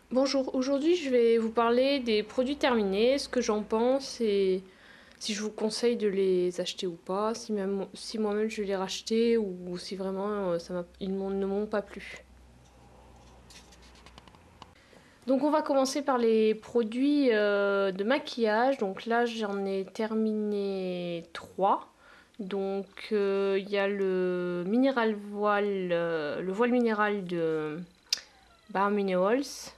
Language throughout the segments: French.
Bonjour, aujourd'hui je vais vous parler des produits terminés, ce que j'en pense et si je vous conseille de les acheter ou pas, si moi-même je vais les racheter ou si vraiment ne m'ont pas plu. Donc on va commencer par les produits de maquillage. Donc là j'en ai terminé 3. Donc il y a le minéral voile, le voile minéral de Bare Minerals.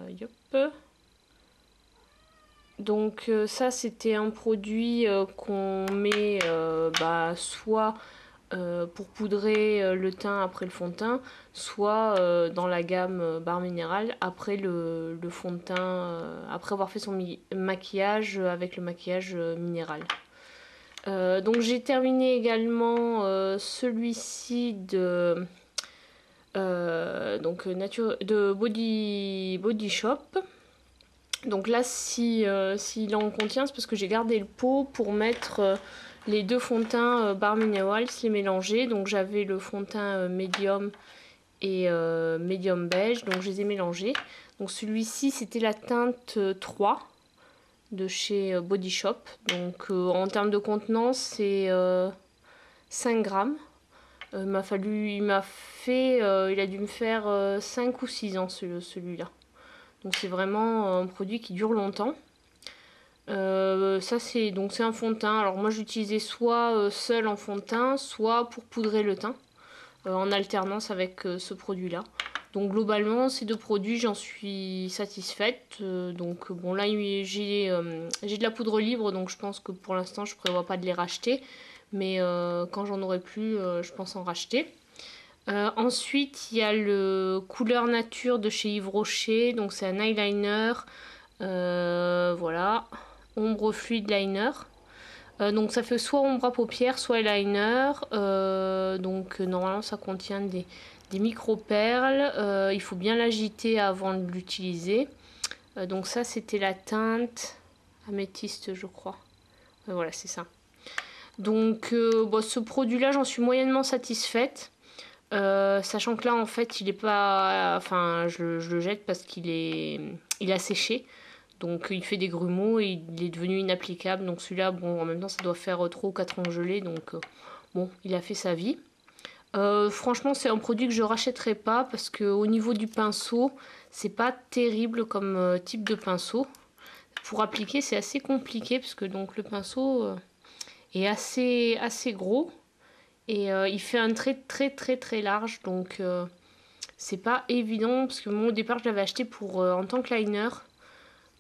Yup. Donc ça c'était un produit qu'on met soit pour poudrer le teint après le fond de teint, soit dans la gamme Bare Minéral après le fond de teint, après avoir fait son maquillage avec le maquillage minéral. Donc j'ai terminé également celui-ci de Body Shop. Donc là, s'il en contient, c'est parce que j'ai gardé le pot pour mettre les deux fonds de teint Bare Minerals, les mélanger. Donc j'avais le fond de teint médium et médium beige, donc je les ai mélangés. Donc celui-ci, c'était la teinte 3 de chez Body Shop. Donc en termes de contenance, c'est 5 grammes. Il a dû me faire 5 ou 6 ans celui-là. Donc c'est vraiment un produit qui dure longtemps. Ça c'est un fond de teint. Alors moi j'utilisais soit seul en fond de teint, soit pour poudrer le teint, en alternance avec ce produit-là. Donc globalement ces deux produits j'en suis satisfaite. Donc bon là j'ai de la poudre libre, donc je pense que pour l'instant je prévois pas de les racheter. Mais quand j'en aurai plus, je pense en racheter. Ensuite, il y a le Couleur Nature de chez Yves Rocher. Donc, c'est un eyeliner. Voilà. Ombre fluide liner. Donc, ça fait soit ombre à paupières, soit eyeliner. Normalement, ça contient des micro-perles. Il faut bien l'agiter avant de l'utiliser. Donc, ça, c'était la teinte améthyste, je crois. Voilà, c'est ça. Donc, ce produit-là, j'en suis moyennement satisfaite. Sachant que là en fait il est pas, enfin je le jette parce il a séché, donc il fait des grumeaux et il est devenu inapplicable. Donc celui-là, bon, en même temps ça doit faire 3 ou 4 ans gelé, donc bon, il a fait sa vie. Franchement c'est un produit que je rachèterai pas parce que au niveau du pinceau c'est pas terrible comme type de pinceau. Pour appliquer c'est assez compliqué parce que donc le pinceau est assez gros. Et il fait un trait très large, donc c'est pas évident parce que moi au départ je l'avais acheté pour en tant que liner,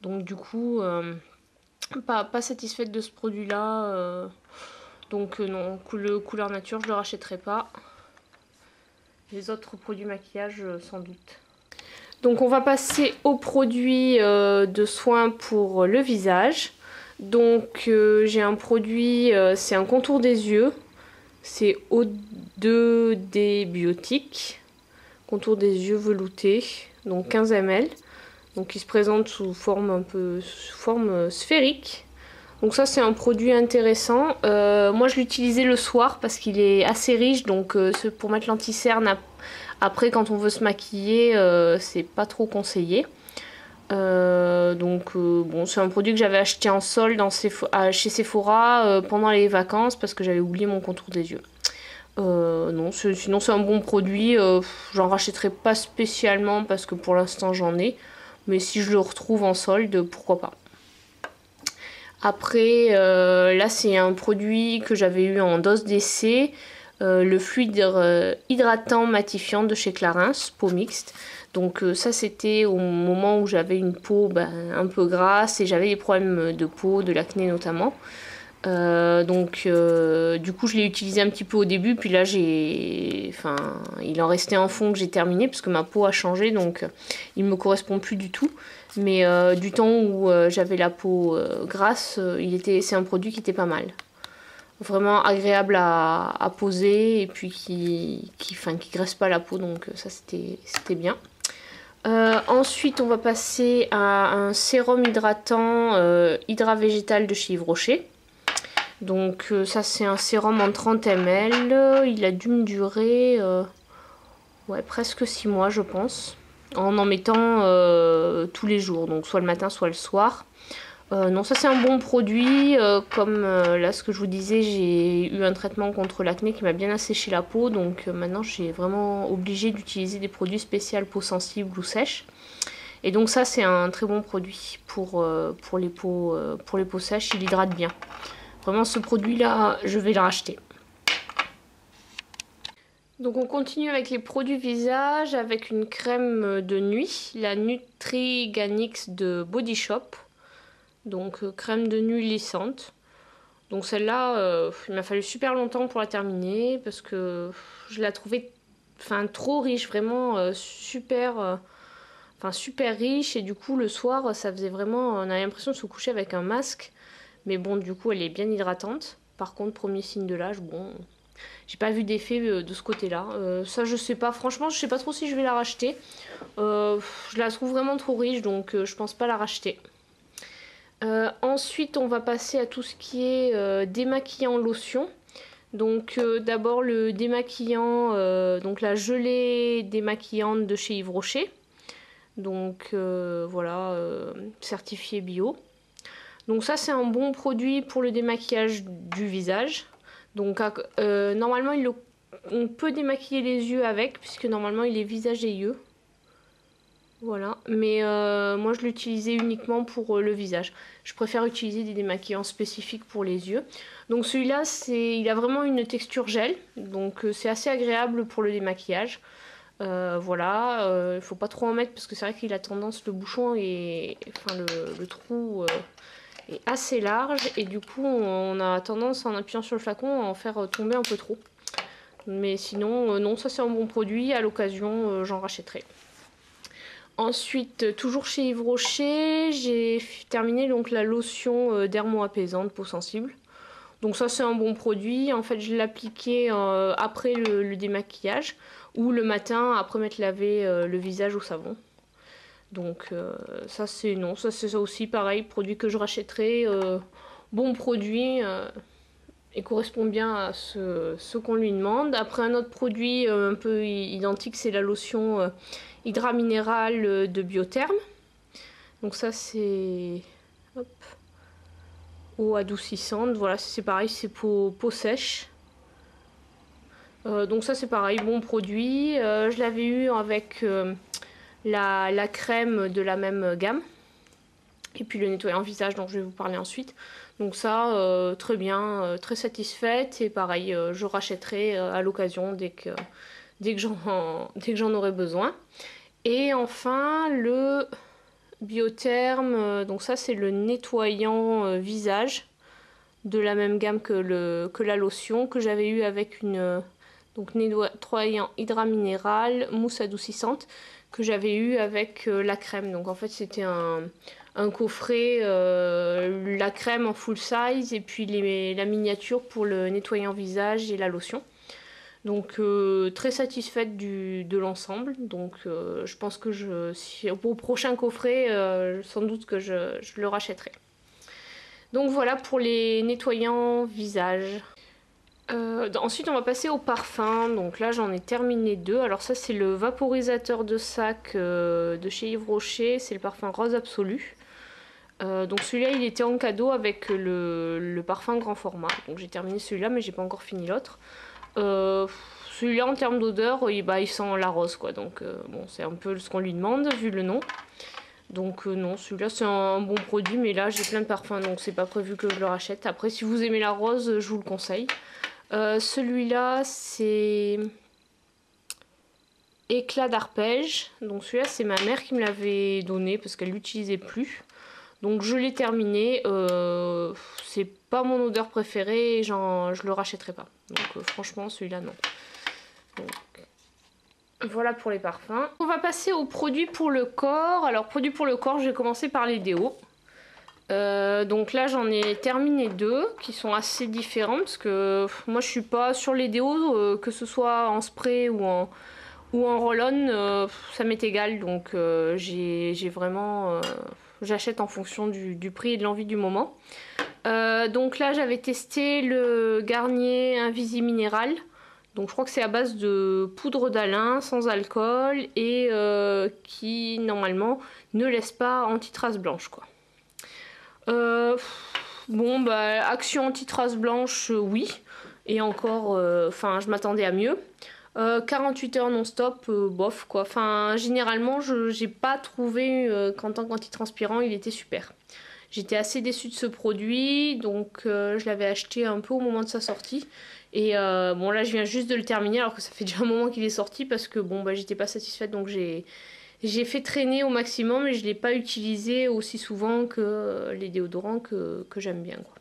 donc du coup pas satisfaite de ce produit là, donc non, le couleur nature je le rachèterai pas. Les autres produits maquillage sans doute. Donc on va passer aux produits de soins pour le visage. Donc j'ai un produit, c'est un contour des yeux. C'est O2D Biotique, contour des yeux veloutés, donc 15 ml. Donc il se présente sous forme sphérique. Donc ça c'est un produit intéressant. Moi je l'utilisais le soir parce qu'il est assez riche, donc pour mettre l'anti-cerne après quand on veut se maquiller, c'est pas trop conseillé. Bon, c'est un produit que j'avais acheté en solde chez Sephora pendant les vacances parce que j'avais oublié mon contour des yeux. Non, sinon c'est un bon produit. J'en rachèterai pas spécialement parce que pour l'instant j'en ai. Mais si je le retrouve en solde, pourquoi pas. Après, là c'est un produit que j'avais eu en dose d'essai. Le fluide hydratant matifiant de chez Clarins, peau mixte. Donc ça c'était au moment où j'avais une peau un peu grasse et j'avais des problèmes de peau, de l'acné notamment. Du coup je l'ai utilisé un petit peu au début, puis là il en restait un fond que j'ai terminé parce que ma peau a changé, donc il me correspond plus du tout. Mais du temps où j'avais la peau grasse, c'est un produit qui était pas mal. Vraiment agréable à poser et puis qui graisse pas la peau, donc ça c'était bien. Ensuite on va passer à un sérum hydratant Hydra Végétal de chez Yves Rocher. Donc ça c'est un sérum en 30 ml, il a dû me durer presque 6 mois je pense. en mettant tous les jours, donc soit le matin, soit le soir. Non, ça c'est un bon produit. Comme là, ce que je vous disais, j'ai eu un traitement contre l'acné qui m'a bien asséché la peau. Donc maintenant, je suis vraiment obligée d'utiliser des produits spéciaux peau sensible ou sèche. Et donc ça, c'est un très bon produit pour les peaux sèches. Il hydrate bien. Vraiment, ce produit-là, je vais le racheter. Donc on continue avec les produits visage avec une crème de nuit, la Nutriganix de Body Shop. Donc crème de nuit lissante. Donc celle-là, il m'a fallu super longtemps pour la terminer parce que je la trouvais trop riche, vraiment super riche. Et du coup le soir, ça faisait vraiment, on a l'impression de se coucher avec un masque. Mais bon, du coup elle est bien hydratante. Par contre, premier signe de l'âge, bon, j'ai pas vu d'effet de ce côté-là. Ça je sais pas, franchement je sais pas trop si je vais la racheter. Je la trouve vraiment trop riche, donc je pense pas la racheter. Ensuite, on va passer à tout ce qui est démaquillant lotion. Donc d'abord le démaquillant, donc la gelée démaquillante de chez Yves Rocher. Donc voilà, certifié bio. Donc ça c'est un bon produit pour le démaquillage du visage. Donc normalement on peut démaquiller les yeux avec, puisque normalement il est visage et yeux. Voilà, mais moi je l'utilisais uniquement pour le visage. Je préfère utiliser des démaquillants spécifiques pour les yeux. Donc celui-là, il a vraiment une texture gel, donc c'est assez agréable pour le démaquillage. Voilà, il faut pas trop en mettre parce que c'est vrai qu'il a tendance, le bouchon et enfin le trou est assez large et du coup on a tendance en appuyant sur le flacon à en faire tomber un peu trop. Mais sinon, non, ça c'est un bon produit, à l'occasion j'en rachèterai. Ensuite, toujours chez Yves Rocher, j'ai terminé donc la lotion dermo-apaisante peau sensible. Donc ça c'est un bon produit. En fait, je l'appliquais après le démaquillage ou le matin après m'être lavé le visage au savon. Donc ça c'est non, ça c'est ça aussi pareil, produit que je rachèterai. Bon produit et correspond bien à ce qu'on lui demande. Après un autre produit un peu identique, c'est la lotion Hydra Minéral de Biotherme. Donc ça c'est eau adoucissante. Voilà, c'est pareil, c'est peau sèche. Donc ça c'est pareil, bon produit. Je l'avais eu avec la crème de la même gamme. Et puis le nettoyant visage dont je vais vous parler ensuite. Donc ça, très bien, très satisfaite. Et pareil, je rachèterai à l'occasion dès que j'en aurai besoin. Et enfin, le Biotherme, donc ça c'est le nettoyant visage de la même gamme que la lotion que j'avais eu avec une donc nettoyant Hydra Minéral, mousse adoucissante que j'avais eu avec la crème. Donc en fait c'était un coffret, la crème en full size et puis la miniature pour le nettoyant visage et la lotion. Donc très satisfaite de l'ensemble. Donc je pense que au prochain coffret, sans doute que je le rachèterai. Donc voilà pour les nettoyants visage. Ensuite on va passer au parfum. Donc là j'en ai terminé 2. Alors ça c'est le vaporisateur de sac de chez Yves Rocher. C'est le parfum Rose Absolu. Donc celui-là il était en cadeau avec le parfum grand format. Donc j'ai terminé celui-là mais j'ai pas encore fini l'autre. Celui-là en termes d'odeur il sent la rose quoi. Donc bon c'est un peu ce qu'on lui demande vu le nom. Donc non, celui-là c'est un bon produit, mais là j'ai plein de parfums donc c'est pas prévu que je le rachète. Après si vous aimez la rose, je vous le conseille. Celui-là c'est éclat d'arpège. Donc celui-là c'est ma mère qui me l'avait donné parce qu'elle l'utilisait plus. Donc je l'ai terminé. C'est pas mon odeur préférée et je le rachèterai pas. Donc franchement celui-là non. Donc, voilà pour les parfums. On va passer aux produits pour le corps. Alors produits pour le corps, je vais commencer par les déos. Donc là j'en ai terminé 2 qui sont assez différents parce que moi je suis pas sur les déos, que ce soit en spray ou en roll-on, ça m'est égal. Donc j'ai vraiment j'achète en fonction du prix et de l'envie du moment. Donc là j'avais testé le Garnier Invisi Minéral. Donc je crois que c'est à base de poudre d'Alain sans alcool et qui normalement ne laisse pas anti-trace blanche quoi. Bon bah action anti-trace blanche oui, et encore enfin je m'attendais à mieux. 48 heures non-stop, bof quoi. Enfin généralement j'ai pas trouvé qu'en tant qu'antitranspirant il était super. J'étais assez déçue de ce produit, donc je l'avais acheté un peu au moment de sa sortie. Et bon là je viens juste de le terminer alors que ça fait déjà un moment qu'il est sorti parce que bon bah j'étais pas satisfaite, donc j'ai fait traîner au maximum et je l'ai pas utilisé aussi souvent que les déodorants que j'aime bien quoi.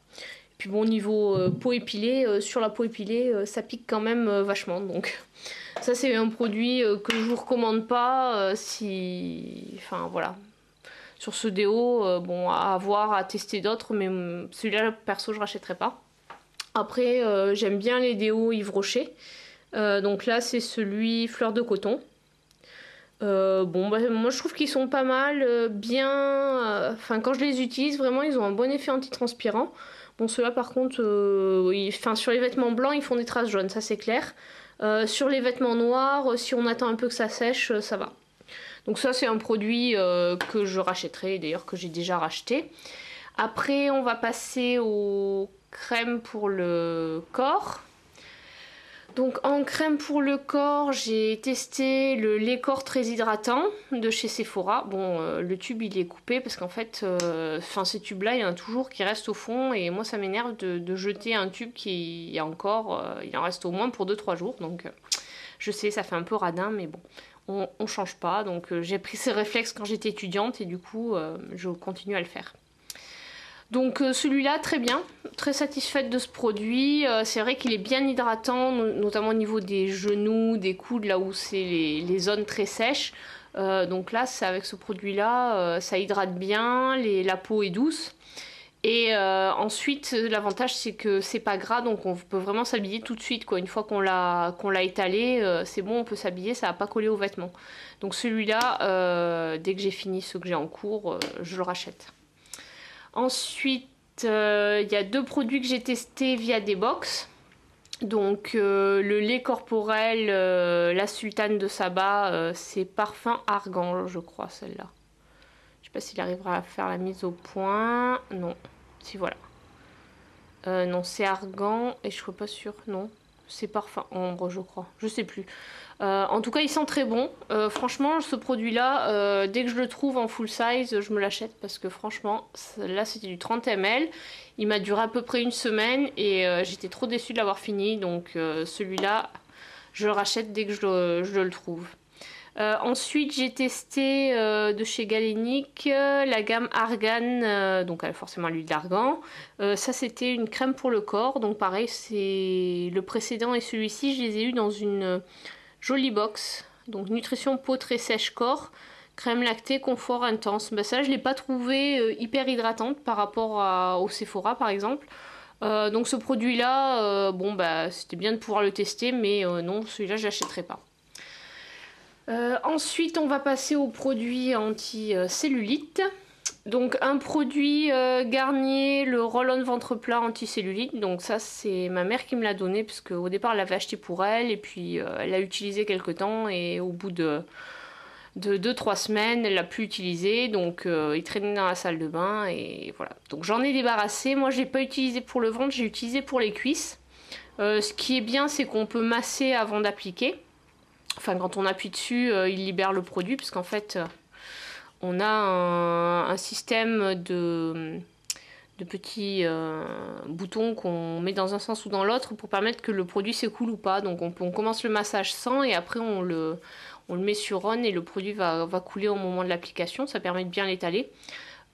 Puis bon niveau peau épilée, sur la peau épilée ça pique quand même vachement, donc ça c'est un produit que je vous recommande pas si... Enfin voilà. Sur ce déo, bon à voir, à tester d'autres, mais celui-là perso je rachèterai pas. Après, j'aime bien les déos Yves Rocher. Donc là, c'est celui fleur de coton. Bon, bah, moi je trouve qu'ils sont pas mal, bien. Enfin, quand je les utilise, vraiment, ils ont un bon effet antitranspirant. Bon, ceux-là, par contre, sur les vêtements blancs, ils font des traces jaunes, ça c'est clair. Sur les vêtements noirs, si on attend un peu que ça sèche, ça va. Donc ça, c'est un produit que je rachèterai, d'ailleurs que j'ai déjà racheté. Après, on va passer aux crèmes pour le corps. Donc en crème pour le corps, j'ai testé le lait corps très hydratant de chez Sephora. Bon, le tube il est coupé parce qu'en fait, ces tubes là, il y en a toujours qui restent au fond et moi ça m'énerve de jeter un tube qui est encore, il en reste au moins pour 2-3 jours. Donc je sais, ça fait un peu radin, mais bon, on change pas. Donc j'ai pris ces réflexes quand j'étais étudiante et du coup, je continue à le faire. Donc celui-là, très bien, très satisfaite de ce produit. C'est vrai qu'il est bien hydratant, notamment au niveau des genoux, des coudes, là où c'est les zones très sèches. Donc là, avec ce produit-là, ça hydrate bien, la peau est douce. Et ensuite, l'avantage c'est que c'est pas gras, donc on peut vraiment s'habiller tout de suite, quoi. Une fois qu'on l'a étalé, c'est bon, on peut s'habiller, ça va pas coller aux vêtements. Donc celui-là, dès que j'ai fini ceux que j'ai en cours, je le rachète. Ensuite, il y a 2 produits que j'ai testés via des box. Donc le lait corporel, la sultane de Saba, c'est parfum argan, je crois, celle-là. Je sais pas s'il arrivera à faire la mise au point. Non, si voilà. Non, c'est argan et je suis pas sûre. Non, c'est parfum ombre, je crois. Je sais plus. En tout cas, il sent très bon. Franchement, ce produit-là, dès que je le trouve en full size, je me l'achète parce que franchement, là c'était du 30 ml. Il m'a duré à peu près une semaine et j'étais trop déçue de l'avoir fini. Donc celui-là, je le rachète dès que je le trouve. Ensuite, j'ai testé de chez Galénic la gamme Argan, donc forcément l'huile d'argan. Ça, c'était une crème pour le corps. Donc pareil, c'est le précédent et celui-ci, je les ai eu dans une jolie box. Donc nutrition peau très sèche corps, crème lactée confort intense. Bah, ça, je l'ai pas trouvé hyper hydratante par rapport au Sephora par exemple. Donc ce produit-là, bon bah c'était bien de pouvoir le tester, mais non, celui-là, je l'achèterai pas. Ensuite, on va passer aux produits anti-cellulite. Donc un produit Garnier, le roll-on ventre plat anti-cellulite. Donc ça, c'est ma mère qui me l'a donné parce qu'au départ, elle l'avait acheté pour elle et puis elle l'a utilisé quelques temps et au bout de 2-3 semaines, elle l'a plus utilisé. Donc il traînait dans la salle de bain et voilà. Donc j'en ai débarrassé. Moi, je l'ai pas utilisé pour le ventre, j'ai utilisé pour les cuisses. Ce qui est bien, c'est qu'on peut masser avant d'appliquer. Enfin, quand on appuie dessus, il libère le produit, parce qu'en fait, on a un système de petits boutons qu'on met dans un sens ou dans l'autre pour permettre que le produit s'écoule ou pas. Donc on commence le massage sans et après on le met sur on et le produit va couler au moment de l'application. Ça permet de bien l'étaler.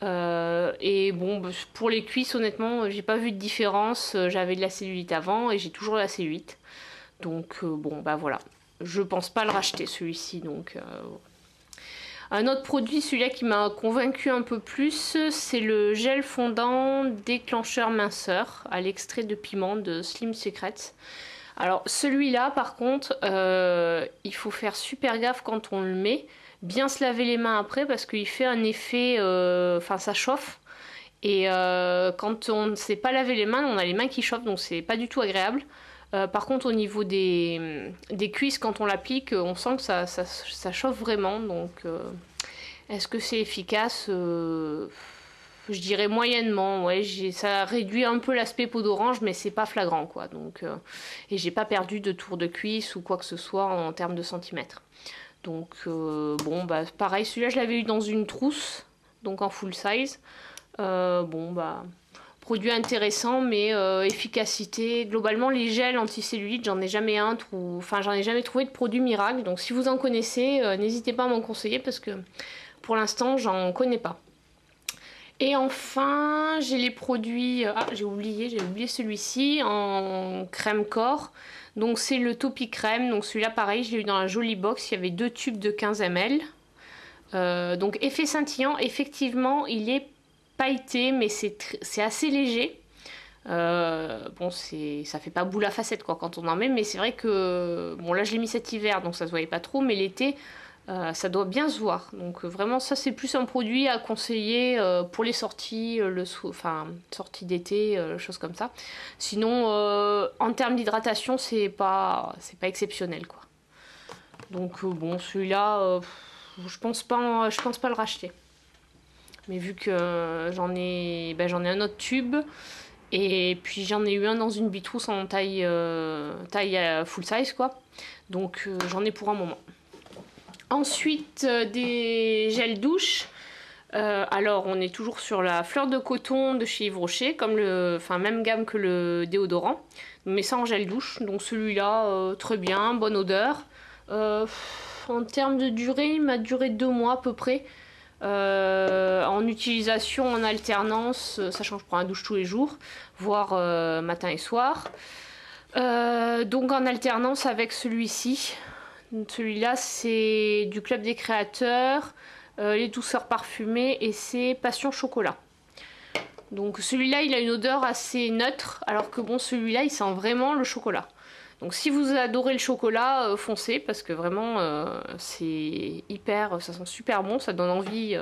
Et bon, pour les cuisses, honnêtement, j'ai pas vu de différence. J'avais de la cellulite avant et j'ai toujours la cellulite. Donc bon, bah voilà. Je pense pas le racheter celui-ci, donc un autre produit, celui-là qui m'a convaincu un peu plus, c'est le gel fondant déclencheur minceur à l'extrait de piment de Slim Secrets. Alors celui-là par contre, il faut faire super gaffe quand on le met, bien se laver les mains après parce qu'il fait un effet, ça chauffe. Et quand on ne sait pas laver les mains, on a les mains qui chauffent, donc c'est pas du tout agréable. Par contre, au niveau des cuisses, quand on l'applique, on sent que ça chauffe vraiment. Donc, est-ce que c'est efficace? Je dirais moyennement. Ouais, ça réduit un peu l'aspect peau d'orange, mais c'est pas flagrant, quoi. Donc, et j'ai pas perdu de tour de cuisse ou quoi que ce soit en termes de centimètres. Donc, bon, bah, pareil, celui-là, je l'avais eu dans une trousse, donc en full size. Bon, bah. Produit intéressant, mais efficacité. Globalement, les gels anticellulites, j'en ai jamais j'en ai jamais trouvé de produit miracle. Donc, si vous en connaissez, n'hésitez pas à m'en conseiller parce que pour l'instant, j'en connais pas. Et enfin, j'ai les produits. Ah, j'ai oublié celui-ci en crème corps. Donc, c'est le Topi Crème. Donc, celui-là, pareil, je l'ai eu dans la jolie box. Il y avait 2 tubes de 15 ml. Donc, effet scintillant, effectivement, il est pailleté, mais c'est assez léger. Bon, ça fait pas boule à facettes quoi quand on en met, mais c'est vrai que bon là je l'ai mis cet hiver donc ça se voyait pas trop, mais l'été ça doit bien se voir. Donc vraiment ça c'est plus un produit à conseiller pour les sorties, sorties d'été, choses comme ça. Sinon en termes d'hydratation c'est pas exceptionnel quoi. Donc bon celui-là je pense pas le racheter. Mais vu que j'en ai un autre tube, et puis j'en ai eu un dans une bitrousse en taille full size quoi. Donc j'en ai pour un moment. Ensuite des gels douche. Alors on est toujours sur la fleur de coton de chez Yves Rocher, même gamme que le déodorant. Mais ça en gel douche. Donc celui-là très bien, bonne odeur. En termes de durée, il m'a duré 2 mois à peu près. En utilisation en alternance, sachant que je prends la douche tous les jours, voire matin et soir. Donc en alternance avec celui-ci. Celui-là c'est du Club des Créateurs, les douceurs parfumées et c'est Passion Chocolat. Donc celui-là il a une odeur assez neutre alors que bon celui-là il sent vraiment le chocolat. Donc si vous adorez le chocolat, foncez parce que vraiment ça sent super bon, ça donne envie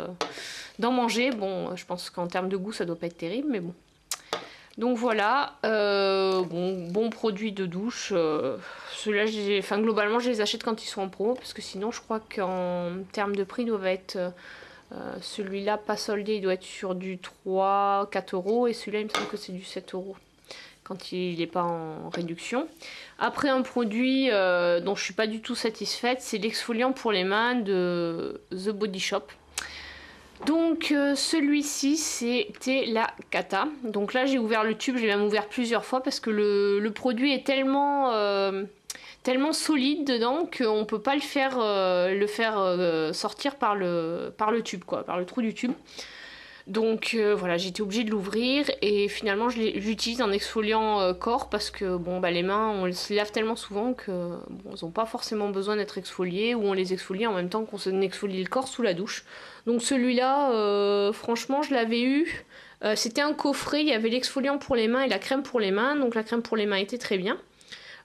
d'en manger. Bon, je pense qu'en termes de goût ça doit pas être terrible, mais bon. Donc voilà, bon produit de douche. Ceux-là, globalement je les achète quand ils sont en promo parce que sinon je crois qu'en termes de prix ils doivent être celui-là pas soldé, il doit être sur du 3-4 euros et celui-là il me semble que c'est du 7 euros quand il n'est pas en réduction. Après un produit dont je suis pas du tout satisfaite, c'est l'exfoliant pour les mains de The Body Shop. Donc celui-ci c'était la cata. Donc là j'ai ouvert le tube, j'ai même ouvert plusieurs fois parce que le produit est tellement solide dedans qu'on peut pas le faire sortir par le tube quoi, par le trou du tube. Donc voilà, j'ai été obligée de l'ouvrir et finalement j'utilise un exfoliant corps parce que bon bah les mains on se lave tellement souvent que bon, elles n'ont pas forcément besoin d'être exfoliées ou on les exfolie en même temps qu'on exfolie le corps sous la douche. Donc celui-là franchement je l'avais eu, c'était un coffret, il y avait l'exfoliant pour les mains et la crème pour les mains, donc la crème pour les mains était très bien.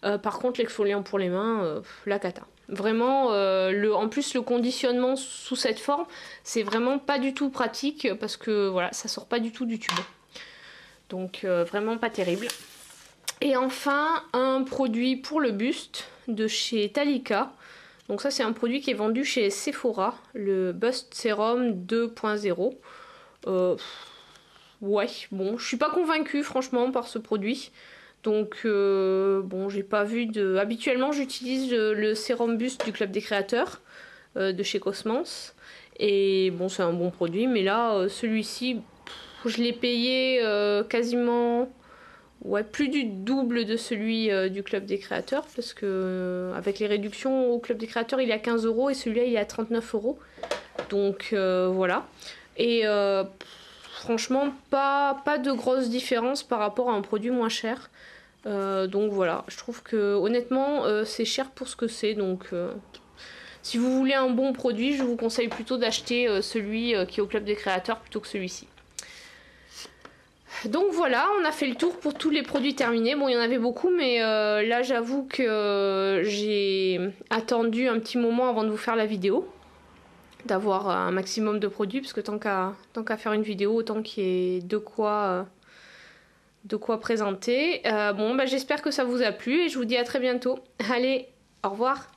Par contre l'exfoliant pour les mains, la cata. Vraiment, en plus le conditionnement sous cette forme, c'est vraiment pas du tout pratique parce que voilà, ça sort pas du tout du tube. Donc vraiment pas terrible. Et enfin, un produit pour le buste de chez Talika. Donc ça c'est un produit qui est vendu chez Sephora, le Bust Serum 2.0. Ouais, bon, je suis pas convaincue franchement par ce produit. Donc bon, j'ai pas vu de... Habituellement j'utilise le sérum buste du Club des Créateurs de chez Cosmans. Et bon c'est un bon produit, mais là celui-ci je l'ai payé quasiment plus du double de celui du Club des Créateurs. Parce que avec les réductions au Club des Créateurs il est à 15 euros et celui-là il est à 39 euros. Donc voilà. Et franchement pas de grosse différence par rapport à un produit moins cher. Donc voilà, je trouve que honnêtement c'est cher pour ce que c'est. Donc si vous voulez un bon produit, je vous conseille plutôt d'acheter celui qui est au Club des Créateurs plutôt que celui-ci. Donc voilà, on a fait le tour pour tous les produits terminés. Bon, il y en avait beaucoup, mais là j'avoue que j'ai attendu un petit moment avant de vous faire la vidéo, d'avoir un maximum de produits, parce que tant qu'à faire une vidéo, autant qu'il y ait de quoi de quoi présenter. Bon, bah, j'espère que ça vous a plu et je vous dis à très bientôt. Allez, au revoir.